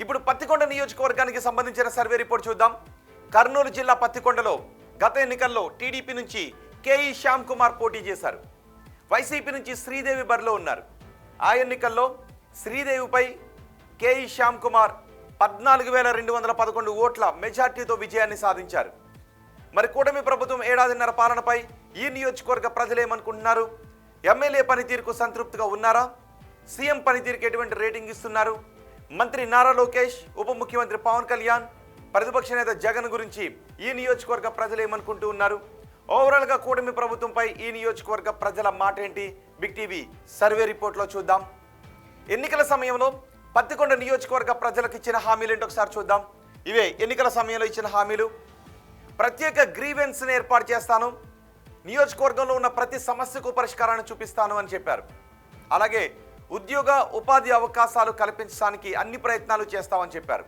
ఇప్పుడు పత్తికొండ నియోజకవర్గానికి సంబంధించిన సర్వే రిపోర్ట్ చూద్దాం. కర్నూలు జిల్లా పత్తికొండలో గత ఎన్నికల్లో టీడీపీ నుంచి కేఈ శ్యామ్ కుమార్ పోటీ చేశారు. వైసీపీ నుంచి శ్రీదేవి బరిలో ఉన్నారు. ఆ ఎన్నికల్లో శ్రీదేవిపై కేఈ శ్యామ్ కుమార్ 14,211 ఓట్ల మెజార్టీతో విజయాన్ని సాధించారు. మరి కూటమి ప్రభుత్వం ఏడాదిన్నర పాలనపై ఈ నియోజకవర్గ ప్రజలేమనుకుంటున్నారు? ఎమ్మెల్యే పనితీరుకు సంతృప్తిగా ఉన్నారా? సీఎం పనితీరుకు ఎటువంటి రేటింగ్ ఇస్తున్నారు? మంత్రి నారా లోకేష్, ఉప ముఖ్యమంత్రి పవన్ కళ్యాణ్, ప్రతిపక్ష నేత జగన్ గురించి ఈ నియోజకవర్గ ప్రజలు ఏమనుకుంటూ ఉన్నారు? ఓవరాల్గా కూటమి ప్రభుత్వంపై ఈ నియోజకవర్గ ప్రజల మాట ఏంటి? బిగ్ టీవీ సర్వే రిపోర్ట్లో చూద్దాం. ఎన్నికల సమయంలో పత్తికొండ నియోజకవర్గ ప్రజలకు ఇచ్చిన హామీలు ఏంటో ఒకసారి చూద్దాం. ఇవే ఎన్నికల సమయంలో ఇచ్చిన హామీలు. ప్రత్యేక గ్రీవెన్స్ని ఏర్పాటు చేస్తాను, నియోజకవర్గంలో ఉన్న ప్రతి సమస్యకు పరిష్కారాన్ని చూపిస్తాను అని చెప్పారు. అలాగే ఉద్యోగ ఉపాధి అవకాశాలు కల్పించడానికి అన్ని ప్రయత్నాలు చేస్తామని చెప్పారు.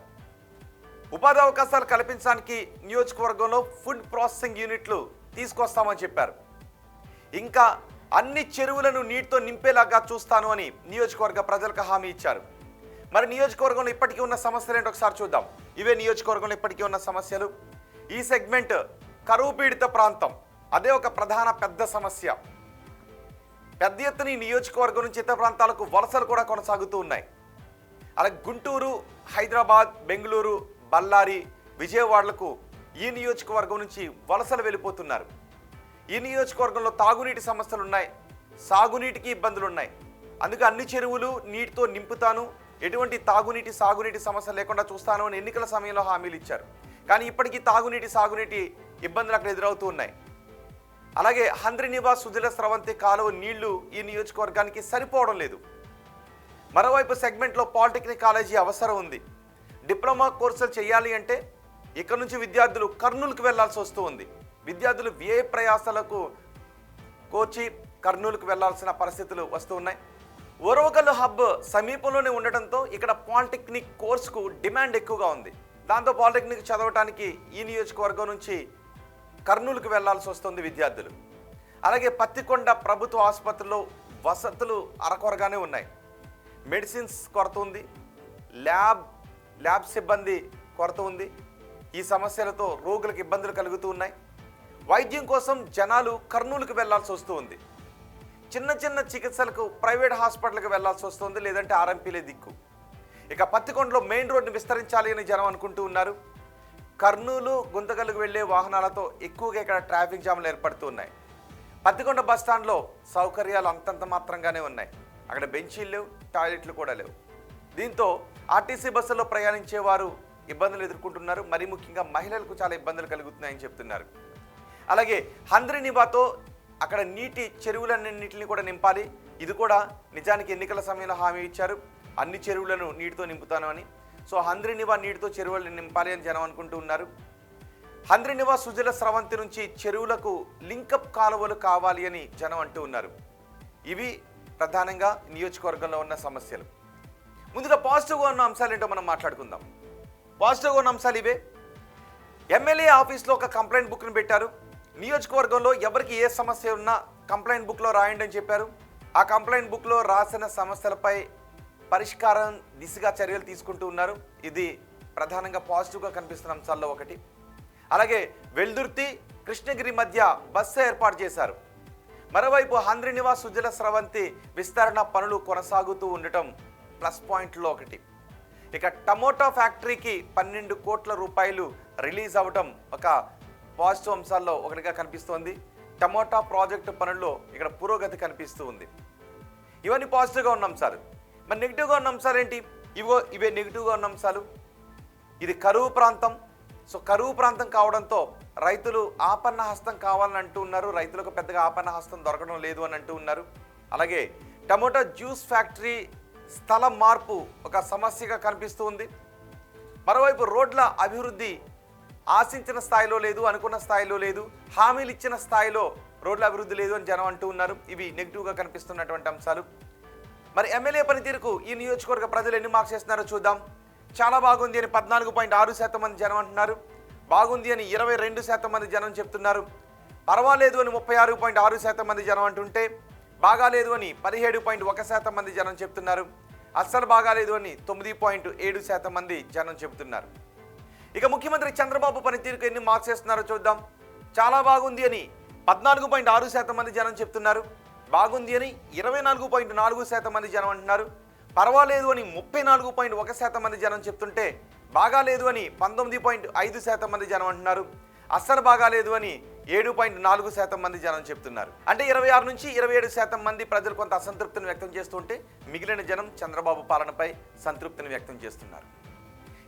ఉపాధి అవకాశాలు కల్పించడానికి నియోజకవర్గంలో ఫుడ్ ప్రాసెసింగ్ యూనిట్లు తీసుకొస్తామని చెప్పారు. ఇంకా అన్ని చెరువులను నీటితో నింపేలాగా చూస్తాను అని నియోజకవర్గ ప్రజలకు హామీ ఇచ్చారు. మరి నియోజకవర్గంలో ఇప్పటికీ ఉన్న సమస్యలు ఏంటో ఒకసారి చూద్దాం. ఇవే నియోజకవర్గంలో ఇప్పటికీ ఉన్న సమస్యలు. ఈ సెగ్మెంట్ కరువు పీడిత ప్రాంతం, అదే ఒక ప్రధాన పెద్ద సమస్య. పెద్ద ఎత్తున ఈ నియోజకవర్గం నుంచి ఇతర ప్రాంతాలకు వలసలు కూడా కొనసాగుతూ ఉన్నాయి. అలాగే గుంటూరు, హైదరాబాద్, బెంగళూరు, బళ్ళారి, విజయవాడలకు ఈ నియోజకవర్గం నుంచి వలసలు వెళ్ళిపోతున్నారు. ఈ నియోజకవర్గంలో తాగునీటి సమస్యలు ఉన్నాయి, సాగునీటికి ఇబ్బందులు ఉన్నాయి. అందుకే అన్ని చెరువులు నీటితో నింపుతాను, ఎటువంటి తాగునీటి సాగునీటి సమస్య లేకుండా చూస్తాను అని ఎన్నికల సమయంలో హామీలు ఇచ్చారు. కానీ ఇప్పటికీ తాగునీటి సాగునీటి ఇబ్బందులు అక్కడ ఎదురవుతూ ఉన్నాయి. అలాగే హంద్రినివాస్ సుజల స్రవంతి కాలువ నీళ్లు ఈ నియోజకవర్గానికి సరిపోవడం లేదు. మరోవైపు సెగ్మెంట్లో పాలిటెక్నిక్ కాలేజీ అవసరం ఉంది. డిప్లొమా కోర్సులు చేయాలి అంటే ఇక్కడ నుంచి విద్యార్థులు కర్నూలుకు వెళ్లాల్సి వస్తూ ఉంది. విద్యార్థులు వ్యయ ప్రయాసాలకు కోచి కర్నూలుకు వెళ్లాల్సిన పరిస్థితులు వస్తూ ఉన్నాయి. ఓరవకల్లు హబ్ సమీపంలోనే ఉండటంతో ఇక్కడ పాలిటెక్నిక్ కోర్సుకు డిమాండ్ ఎక్కువగా ఉంది. దాంతో పాలిటెక్నిక్ చదవటానికి ఈ నియోజకవర్గం నుంచి కర్నూలుకు వెళ్లాల్సి వస్తుంది విద్యార్థులు. అలాగే పత్తికొండ ప్రభుత్వ ఆసుపత్రిలో వసతులు అరకొరగానే ఉన్నాయి. మెడిసిన్స్ కొరత ఉంది, ల్యాబ్ సిబ్బంది కొరత ఉంది. ఈ సమస్యలతో రోగులకు ఇబ్బందులు కలుగుతూ ఉన్నాయి. వైద్యం కోసం జనాలు కర్నూలుకు వెళ్లాల్సి వస్తూ ఉంది. చిన్న చిన్న చికిత్సలకు ప్రైవేట్ హాస్పిటల్కి వెళ్లాల్సి వస్తుంది, లేదంటే ఆర్ఎంపీలే దిక్కు. ఇక పత్తికొండలో మెయిన్ రోడ్డును విస్తరించాలి అని జనం అనుకుంటూ ఉన్నారు. కర్నూలు, గుంతకల్లుకు వెళ్లే వాహనాలతో ఎక్కువగా ఇక్కడ ట్రాఫిక్ జామ్లు ఏర్పడుతూ ఉన్నాయి. పత్తికొండ బస్టాండ్లో సౌకర్యాలు అంతంత మాత్రంగానే ఉన్నాయి. అక్కడ బెంచీలు లేవు, టాయిలెట్లు కూడా లేవు. దీంతో ఆర్టీసీ బస్సుల్లో ప్రయాణించే వారు ఇబ్బందులు ఎదుర్కొంటున్నారు. మరీ ముఖ్యంగా మహిళలకు చాలా ఇబ్బందులు కలుగుతున్నాయని చెప్తున్నారు. అలాగే హంద్రినివాతో అక్కడ నీటి చెరువులన్నింటిని కూడా నింపాలి. ఇది కూడా నిజానికి ఎన్నికల సమయంలో హామీ ఇచ్చారు, అన్ని చెరువులను నీటితో నింపుతాను అని. సో హంద్రినివా నీటితో చెరువులను నింపాలి అని జనం అనుకుంటూ ఉన్నారు. హంద్రినివా సుజల స్రవంతి నుంచి చెరువులకు లింకప్ కాలువలు కావాలి అని జనం అంటూ ఉన్నారు. ఇవి ప్రధానంగా నియోజకవర్గంలో ఉన్న సమస్యలు. ముందుగా పాజిటివ్గా ఉన్న అంశాలు ఏంటో మనం మాట్లాడుకుందాం. పాజిటివ్గా ఉన్న అంశాలు ఇవే. ఎమ్మెల్యే ఆఫీస్లో ఒక కంప్లైంట్ బుక్ను పెట్టారు. నియోజకవర్గంలో ఎవరికి ఏ సమస్య ఉన్నా కంప్లైంట్ బుక్లో రాయండి అని చెప్పారు. ఆ కంప్లైంట్ బుక్లో రాసిన సమస్యలపై పరిష్కారం దిశగా చర్యలు తీసుకుంటూ ఉన్నారు. ఇది ప్రధానంగా పాజిటివ్గా కనిపిస్తున్న అంశాల్లో ఒకటి. అలాగే వెల్దుర్తి, కృష్ణగిరి మధ్య బస్సు ఏర్పాటు చేశారు. మరోవైపు హంద్రినివాస్ సుజల స్రవంతి విస్తరణ పనులు కొనసాగుతూ ఉండటం ప్లస్ పాయింట్లో ఒకటి. ఇక టమోటా ఫ్యాక్టరీకి 12 కోట్ల రూపాయలు రిలీజ్ అవ్వటం ఒక పాజిటివ్ అంశాల్లో ఒకటిగా కనిపిస్తోంది. టమోటా ప్రాజెక్టు పనుల్లో ఇక్కడ పురోగతి కనిపిస్తూ ఉంది. ఇవన్నీ పాజిటివ్గా ఉన్న అంశాలు. మరి నెగిటివ్గా ఉన్న అంశాలు ఏంటి? ఇవే నెగిటివ్గా ఉన్న అంశాలు. ఇది కరువు ప్రాంతం. సో కరువు ప్రాంతం కావడంతో రైతులు ఆపన్న హస్తం కావాలని అంటూ ఉన్నారు. రైతులకు పెద్దగా ఆపన్న హస్తం దొరకడం లేదు అని అంటూ ఉన్నారు. అలాగే టమోటా జ్యూస్ ఫ్యాక్టరీ స్థల మార్పు ఒక సమస్యగా కనిపిస్తూ ఉంది. మరోవైపు రోడ్ల అభివృద్ధి ఆశించిన స్థాయిలో లేదు, అనుకున్న స్థాయిలో లేదు, హామీలు ఇచ్చిన స్థాయిలో రోడ్ల అభివృద్ధి లేదు అని జనం అంటూ ఉన్నారు. ఇవి నెగిటివ్గా కనిపిస్తున్నటువంటి అంశాలు. మరి ఎమ్మెల్యే పనితీరుకు ఈ నియోజకవర్గ ప్రజలు ఎన్ని మార్క్స్ చేస్తున్నారో చూద్దాం. చాలా బాగుంది అని 14.6% మంది జనం అంటున్నారు. బాగుంది అని 22% మంది జనం చెప్తున్నారు. పర్వాలేదు అని 36.6% మంది జనం అంటుంటే, బాగాలేదు అని 17.1% మంది జనం చెప్తున్నారు. అస్సలు బాగాలేదు అని 9.7% మంది జనం చెబుతున్నారు. ఇక ముఖ్యమంత్రి చంద్రబాబు పనితీరుకు ఎన్ని మార్క్స్ వేస్తున్నారో చూద్దాం. చాలా బాగుంది అని 14.6% మంది జనం చెప్తున్నారు. బాగుంది అని 24.4% మంది జనం అంటున్నారు. పర్వాలేదు అని 34.1% మంది జనం చెప్తుంటే బాగాలేదు అని 19.5% మంది జనం అంటున్నారు. అస్సలు బాగాలేదు అని 7.4% మంది జనం చెప్తున్నారు. అంటే 26 నుంచి 27% మంది ప్రజలు కొంత అసంతృప్తిని వ్యక్తం చేస్తుంటే మిగిలిన జనం చంద్రబాబు పాలనపై సంతృప్తిని వ్యక్తం చేస్తున్నారు.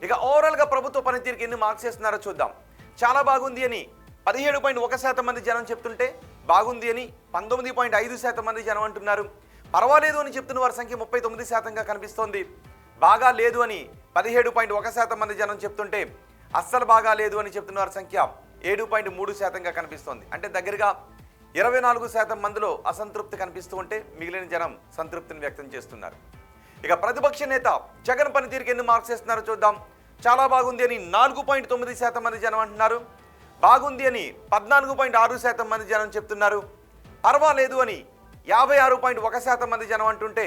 ఇక ఓవరాల్గా ప్రభుత్వ పనితీరుకి ఎన్ని మార్క్స్ వేస్తున్నారో చూద్దాం. చాలా బాగుంది అని 17.1% మంది జనం చెప్తుంటే బాగుంది అని 19.5% మంది జనం అంటున్నారు. పర్వాలేదు అని చెప్తున్న వారి సంఖ్య 39%గా కనిపిస్తోంది. బాగా లేదు అని 17.1% మంది జనం చెప్తుంటే అస్సలు బాగా లేదు అని చెప్తున్న వారి సంఖ్య 7.3%గా కనిపిస్తోంది. అంటే దగ్గరగా 24% మందిలో అసంతృప్తి కనిపిస్తూ ఉంటే మిగిలిన జనం సంతృప్తిని వ్యక్తం చేస్తున్నారు. ఇక ప్రతిపక్ష నేత జగన్ పనితీరుకి ఎన్ని మార్క్స్ వేస్తున్నారో చూద్దాం. చాలా బాగుంది అని 4.9% మంది జనం అంటున్నారు. బాగుంది అని 14.6% మంది జనం చెప్తున్నారు. పర్వాలేదు అని 56.1% మంది జనం అంటుంటే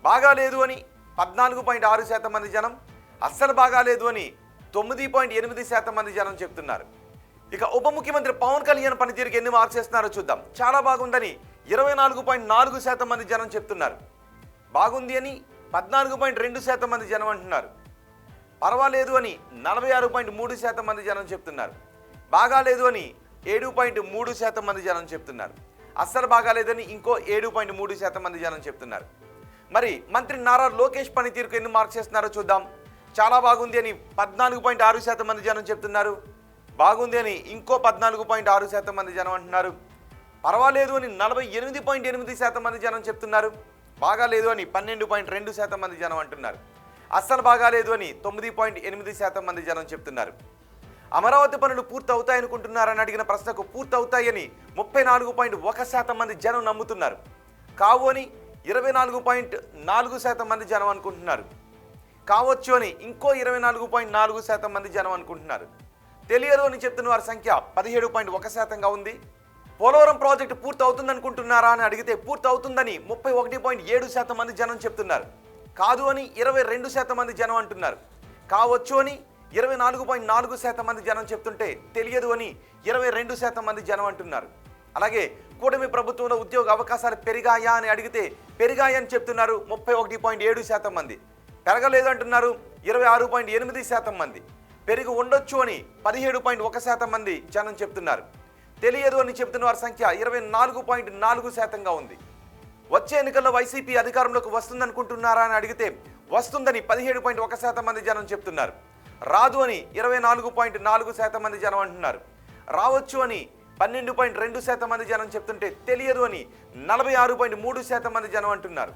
బాగాలేదు అని 14.6% మంది జనం, అస్సలు బాగాలేదు అని 9.8% మంది జనం చెప్తున్నారు. ఇక ఉప ముఖ్యమంత్రి పవన్ కళ్యాణ్ పనితీరుకి ఎన్ని మార్క్స్ వేస్తున్నారో చూద్దాం. చాలా బాగుందని 24.4% మంది జనం చెప్తున్నారు. బాగుంది అని 14.2% మంది జనం అంటున్నారు. పర్వాలేదు అని 46.3% మంది జనం చెప్తున్నారు. బాగాలేదు అని 7.3% మంది జనం చెప్తున్నారు. అస్సలు బాగాలేదని ఇంకో 7.3% మంది జనం చెప్తున్నారు. మరి మంత్రి నారా లోకేష్ పనితీరుకు ఎన్ని మార్క్స్ వేస్తున్నారో చూద్దాం. చాలా బాగుంది అని 14.6% మంది జనం చెప్తున్నారు. బాగుంది అని ఇంకో 14.6% మంది జనం అంటున్నారు. పర్వాలేదు అని 48.8% మంది జనం చెప్తున్నారు. బాగాలేదు అని 12.2% మంది జనం అంటున్నారు. అస్సలు బాగాలేదు అని 9.8% మంది జనం చెప్తున్నారు. అమరావతి పనులు పూర్తి అవుతాయనుకుంటున్నారని అడిగిన ప్రశ్నకు పూర్తి అవుతాయని 34.1% మంది జనం నమ్ముతున్నారు. కావు అని 24.4% మంది జనం అనుకుంటున్నారు. కావచ్చు అని ఇంకో 24.4% మంది జనం అనుకుంటున్నారు. తెలియదు అని చెప్తున్న వారి సంఖ్య 17.1%గా ఉంది. పోలవరం ప్రాజెక్టు పూర్తి అవుతుందనుకుంటున్నారా అని అడిగితే పూర్తి అవుతుందని 31.7% మంది జనం చెప్తున్నారు. కాదు అని 22% మంది జనం అంటున్నారు. కావచ్చు అని 24.4% మంది జనం చెప్తుంటే తెలియదు అని 22% మంది జనం అంటున్నారు. అలాగే కూటమి ప్రభుత్వంలో ఉద్యోగ అవకాశాలు పెరిగాయా అని అడిగితే పెరిగాయని చెప్తున్నారు 31.7% మంది. పెరగలేదు అంటున్నారు 26.8% మంది. పెరిగి ఉండొచ్చు అని 17.1% మంది జనం చెప్తున్నారు. తెలియదు అని చెప్తున్న వారి సంఖ్య 24.4%గా ఉంది. వచ్చే ఎన్నికల్లో వైసీపీ అధికారంలోకి వస్తుందనుకుంటున్నారా అని అడిగితే వస్తుందని 17.1% మంది జనం చెప్తున్నారు. రాదు అని 24.4% మంది జనం అంటున్నారు. రావచ్చు అని 12.2% మంది జనం చెప్తుంటే తెలియదు అని 46.3% మంది జనం అంటున్నారు.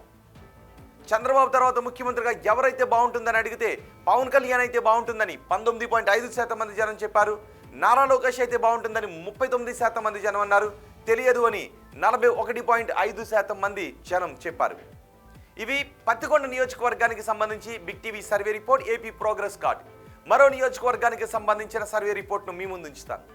చంద్రబాబు తర్వాత ముఖ్యమంత్రిగా ఎవరైతే బాగుంటుందని అడిగితే పవన్ కళ్యాణ్ అయితే బాగుంటుందని 19.5% మంది జనం చెప్పారు. నారా లోకేష్ అయితే బాగుంటుందని 39% మంది జనం అన్నారు. తెలియదు అని 41.5% మంది జనం చెప్పారు. ఇవి పత్తికొండ నియోజకవర్గానికి సంబంధించి big TV survey report, AP progress card. మరో నియోజకవర్గానికి సంబంధించిన సర్వే రిపోర్ట్ను మీ ముందు ఉంచుతాను.